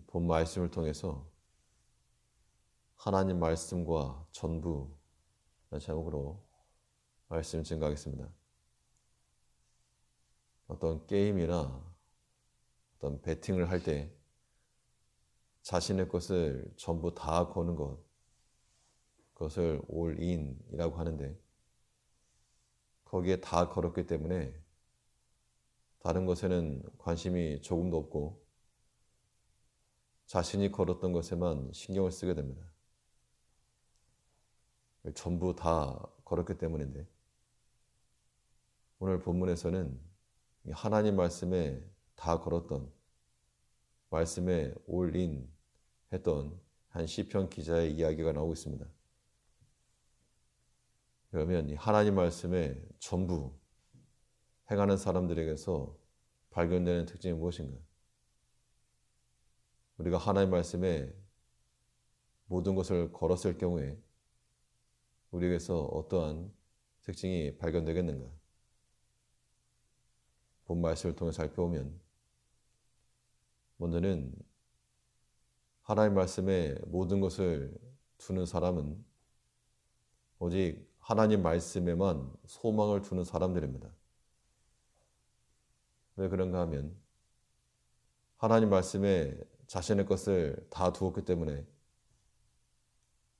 본 말씀을 통해서 하나님 말씀과 전부라는 제목으로 말씀 증거하겠습니다. 어떤 게임이나 어떤 배팅을 할 때 자신의 것을 전부 다 거는 것, 그것을 올인이라고 하는데, 거기에 다 걸었기 때문에 다른 것에는 관심이 조금도 없고 자신이 걸었던 것에만 신경을 쓰게 됩니다. 전부 다 걸었기 때문인데, 오늘 본문에서는 하나님 말씀에 다 걸었던, 말씀에 올인 했던 한 시편 기자의 이야기가 나오고 있습니다. 그러면 이 하나님 말씀에 전부 행하는 사람들에게서 발견되는 특징이 무엇인가? 우리가 하나님 말씀에 모든 것을 걸었을 경우에 우리에게서 어떠한 특징이 발견되겠는가? 본 말씀을 통해 살펴보면, 먼저는 하나님 말씀에 모든 것을 두는 사람은 오직 하나님 말씀에만 소망을 두는 사람들입니다. 왜 그런가 하면 하나님 말씀에 자신의 것을 다 두었기 때문에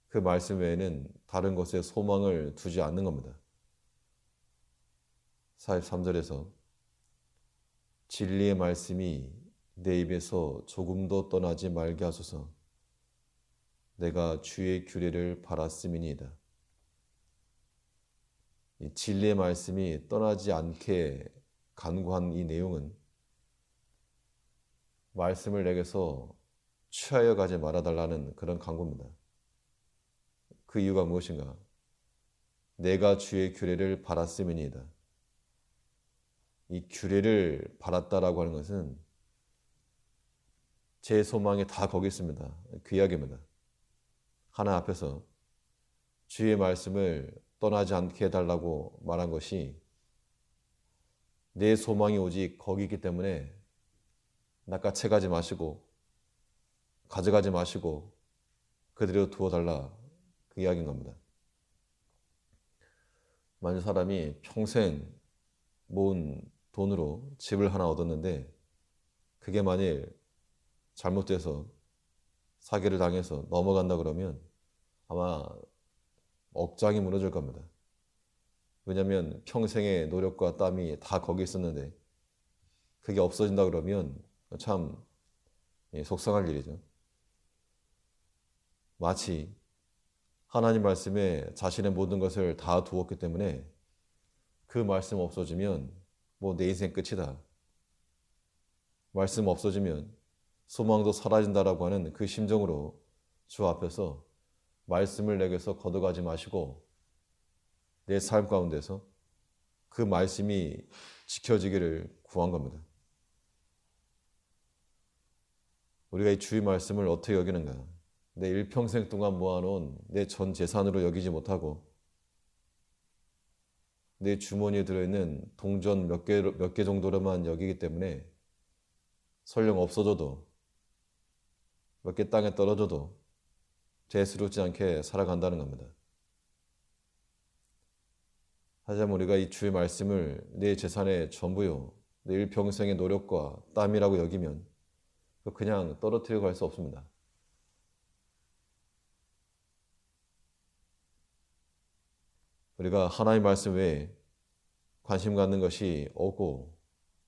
그 말씀 외에는 다른 것에 소망을 두지 않는 겁니다. 43절에서 진리의 말씀이 내 입에서 조금도 떠나지 말게 하소서. 내가 주의 규례를 바랐음이니이다. 이 진리의 말씀이 떠나지 않게 간구한 이 내용은 말씀을 내게서 취하여 가지 말아달라는 그런 간구입니다. 그 이유가 무엇인가? 내가 주의 규례를 바랐음이니이다. 이 규례를 바랐다라고 하는 것은 제 소망이 다 거기 있습니다. 그 이야기입니다. 하나님 앞에서 주의 말씀을 떠나지 않게 해달라고 말한 것이 내 소망이 오직 거기 있기 때문에 낚아채가지 마시고 가져가지 마시고 그대로 두어달라, 그 이야기인 겁니다. 만약 사람이 평생 모은 돈으로 집을 하나 얻었는데 그게 만일 잘못돼서 사기를 당해서 넘어간다 그러면 아마 억장이 무너질 겁니다. 왜냐하면 평생의 노력과 땀이 다 거기 있었는데 그게 없어진다 그러면 참 속상할 일이죠. 마치 하나님 말씀에 자신의 모든 것을 다 두었기 때문에 그 말씀 없어지면 뭐 내 인생 끝이다, 말씀 없어지면 소망도 사라진다라고 하는 그 심정으로 주 앞에서 말씀을 내게서 걷어가지 마시고 내 삶 가운데서 그 말씀이 지켜지기를 구한 겁니다. 우리가 이 주의 말씀을 어떻게 여기는가? 내 일평생 동안 모아놓은 내 전 재산으로 여기지 못하고 내 주머니에 들어있는 동전 몇 개 정도로만 여기기 때문에 설령 없어져도 몇 개 땅에 떨어져도 대수롭지 않게 살아간다는 겁니다. 하지만 우리가 이 주의 말씀을 내 재산의 전부요, 내 일평생의 노력과 땀이라고 여기면 그냥 떨어뜨리고 갈 수 없습니다. 우리가 하나님 말씀 외에 관심 갖는 것이 없고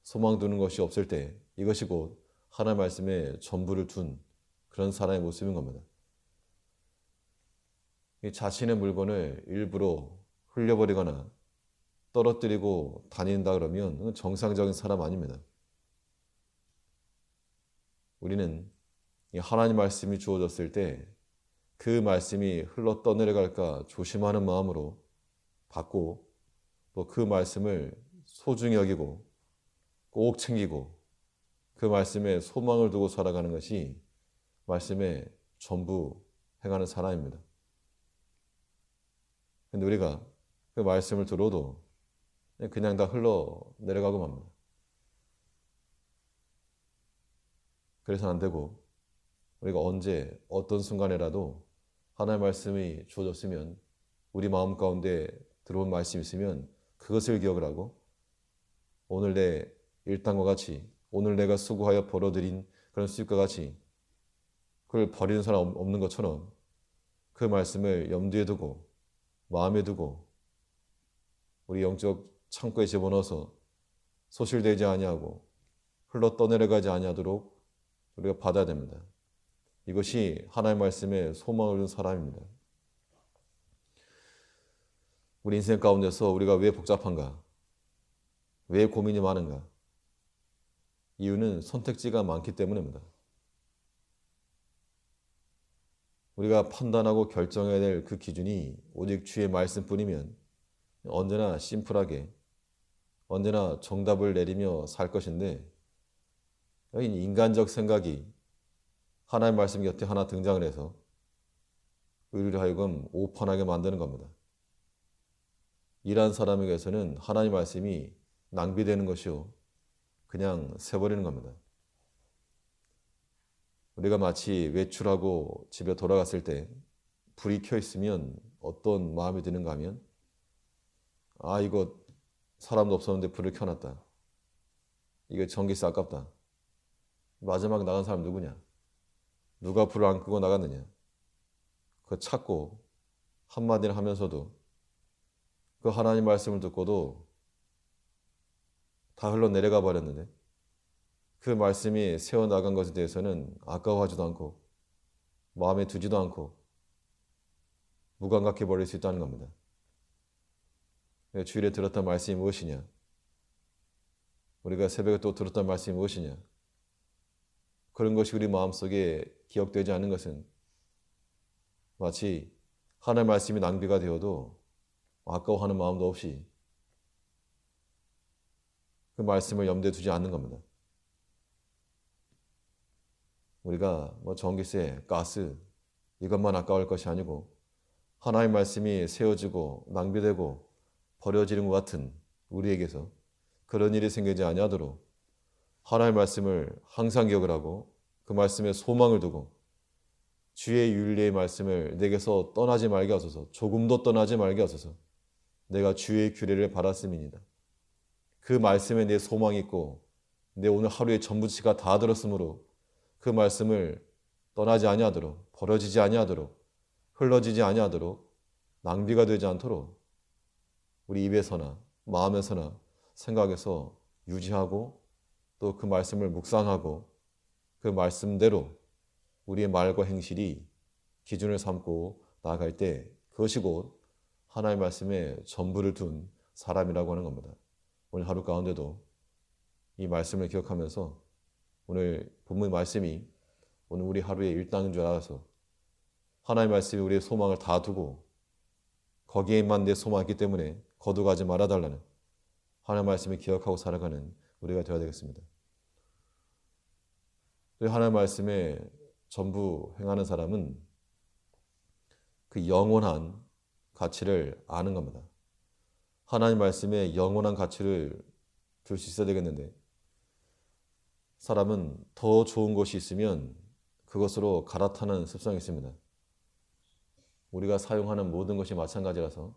소망 두는 것이 없을 때 이것이 곧 하나님 말씀에 전부를 둔 그런 사람의 모습인 겁니다. 자신의 물건을 일부러 흘려버리거나 떨어뜨리고 다닌다 그러면 정상적인 사람 아닙니다. 우리는 하나님 말씀이 주어졌을 때 그 말씀이 흘러 떠내려갈까 조심하는 마음으로 받고 또 그 말씀을 소중히 여기고 꼭 챙기고 그 말씀에 소망을 두고 살아가는 것이 말씀에 전부 행하는 사람입니다. 근데 우리가 그 말씀을 들어도 그냥 다 흘러 내려가고 맙니다. 그래서 안 되고 우리가 언제 어떤 순간에라도 하나님의 말씀이 주어졌으면 우리 마음 가운데 들어온 말씀이 있으면 그것을 기억을 하고 오늘 내 일당과 같이 오늘 내가 수고하여 벌어들인 그런 수입과 같이 그걸 버리는 사람 없는 것처럼 그 말씀을 염두에 두고 마음에 두고 우리 영적 창고에 집어넣어서 소실되지 아니하고 흘러 떠내려가지 아니하도록 우리가 받아야 됩니다. 이것이 하나님의 말씀에 소망을 둔 사람입니다. 우리 인생 가운데서 우리가 왜 복잡한가? 왜 고민이 많은가? 이유는 선택지가 많기 때문입니다. 우리가 판단하고 결정해야 될 그 기준이 오직 주의 말씀뿐이면 언제나 심플하게 언제나 정답을 내리며 살 것인데 인간적 생각이 하나님의 말씀 곁에 하나 등장을 해서 우리를 하여금 오판하게 만드는 겁니다. 이러한 사람에게서는 하나님의 말씀이 낭비되는 것이요 그냥 새버리는 겁니다. 우리가 마치 외출하고 집에 돌아갔을 때 불이 켜 있으면 어떤 마음이 드는가 하면 이거 사람도 없었는데 불을 켜놨다. 이거 전기세 아깝다. 마지막 나간 사람 누구냐? 누가 불을 안 끄고 나갔느냐? 그거 찾고 한마디를 하면서도 그 하나님 말씀을 듣고도 다 흘러내려가 버렸는데 그 말씀이 새어나간 것에 대해서는 아까워하지도 않고 마음에 두지도 않고 무감각해 버릴 수 있다는 겁니다. 주일에 들었던 말씀이 무엇이냐? 우리가 새벽에 또 들었던 말씀이 무엇이냐? 그런 것이 우리 마음속에 기억되지 않는 것은 마치 하나님의 말씀이 낭비가 되어도 아까워하는 마음도 없이 그 말씀을 염두에 두지 않는 겁니다. 우리가 전기세, 가스 이것만 아까울 것이 아니고 하나님의 말씀이 세워지고 낭비되고 버려지는 것 같은 우리에게서 그런 일이 생기지 아니하도록 하나님의 말씀을 항상 기억을 하고 그 말씀에 소망을 두고 주의 윤리의 말씀을 내게서 떠나지 말게 하소서. 조금도 떠나지 말게 하소서. 내가 주의 규례를 받았음이니이다. 그 말씀에 내 소망이 있고 내 오늘 하루의 전부치가 다 들었으므로 그 말씀을 떠나지 아니하도록 버려지지 아니하도록 흘러지지 아니하도록 낭비가 되지 않도록 우리 입에서나 마음에서나 생각에서 유지하고 또 그 말씀을 묵상하고 그 말씀대로 우리의 말과 행실이 기준을 삼고 나아갈 때 그것이 곧 하나님의 말씀에 전부를 둔 사람이라고 하는 겁니다. 오늘 하루 가운데도 이 말씀을 기억하면서 오늘 본문 말씀이 오늘 우리 하루의 일당인 줄 알아서 하나님의 말씀이 우리의 소망을 다 두고 거기에만 내 소망이 있기 때문에 거두가지 말아달라는 하나님의 말씀을 기억하고 살아가는 우리가 되어야 되겠습니다. 하나님의 말씀에 전부 행하는 사람은 그 영원한 가치를 아는 겁니다. 하나님 말씀에 영원한 가치를 둘 수 있어야 되겠는데 사람은 더 좋은 것이 있으면 그것으로 갈아타는 습성이 있습니다. 우리가 사용하는 모든 것이 마찬가지라서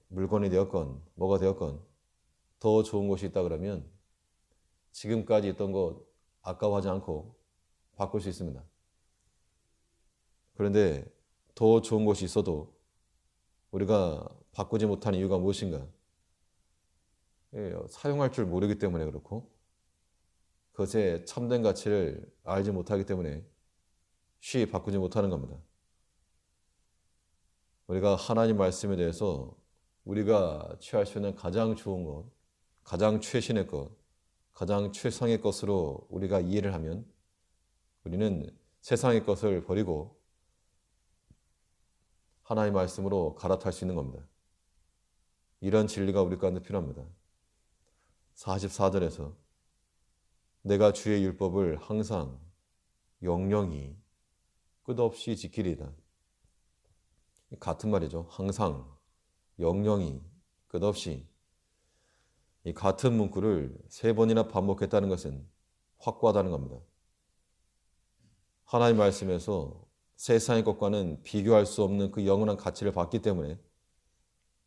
물건이 되었건 뭐가 되었건 더 좋은 것이 있다 그러면 지금까지 있던 것 아까워하지 않고 바꿀 수 있습니다. 그런데 더 좋은 것이 있어도 우리가 바꾸지 못하는 이유가 무엇인가? 사용할 줄 모르기 때문에 그렇고 그것의 참된 가치를 알지 못하기 때문에 쉽게 바꾸지 못하는 겁니다. 우리가 하나님 말씀에 대해서 우리가 취할 수 있는 가장 좋은 것, 가장 최신의 것, 가장 최상의 것으로 우리가 이해를 하면 우리는 세상의 것을 버리고 하나님의 말씀으로 갈아탈 수 있는 겁니다. 이런 진리가 우리 가운데 필요합니다. 44절에서 내가 주의 율법을 항상 영영히 끝없이 지키리이다. 같은 말이죠. 항상 영영히 끝없이. 이 같은 문구를 3번이나 반복했다는 것은 확고하다는 겁니다. 하나님 말씀에서 세상의 것과는 비교할 수 없는 그 영원한 가치를 받기 때문에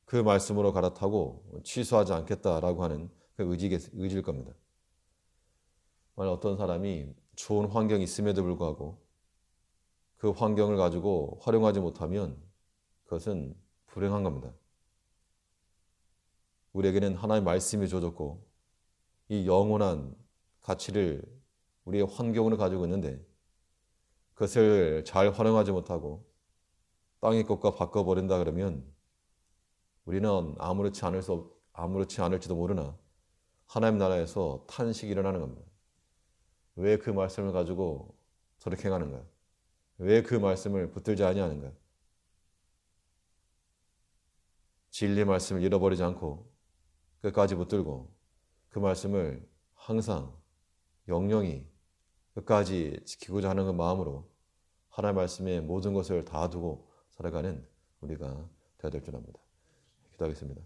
그 말씀으로 갈아타고 취소하지 않겠다라고 하는 그 의지일 겁니다. 만약 어떤 사람이 좋은 환경이 있음에도 불구하고 그 환경을 가지고 활용하지 못하면 그것은 불행한 겁니다. 우리에게는 하나님의 말씀이 주어졌고 이 영원한 가치를 우리의 환경으로 가지고 있는데 그것을 잘 활용하지 못하고 땅의 것과 바꿔버린다 그러면 우리는 아무렇지 않을지도 모르나 하나님 나라에서 탄식이 일어나는 겁니다. 왜 그 말씀을 가지고 저렇게 행하는가? 왜 그 말씀을 붙들지 아니하는가? 진리의 말씀을 잃어버리지 않고 끝까지 붙들고 그 말씀을 항상 영영히 끝까지 지키고자 하는 그 마음으로 하나님의 말씀에 모든 것을 다 두고 살아가는 우리가 되어야 될 줄 압니다. 기도하겠습니다.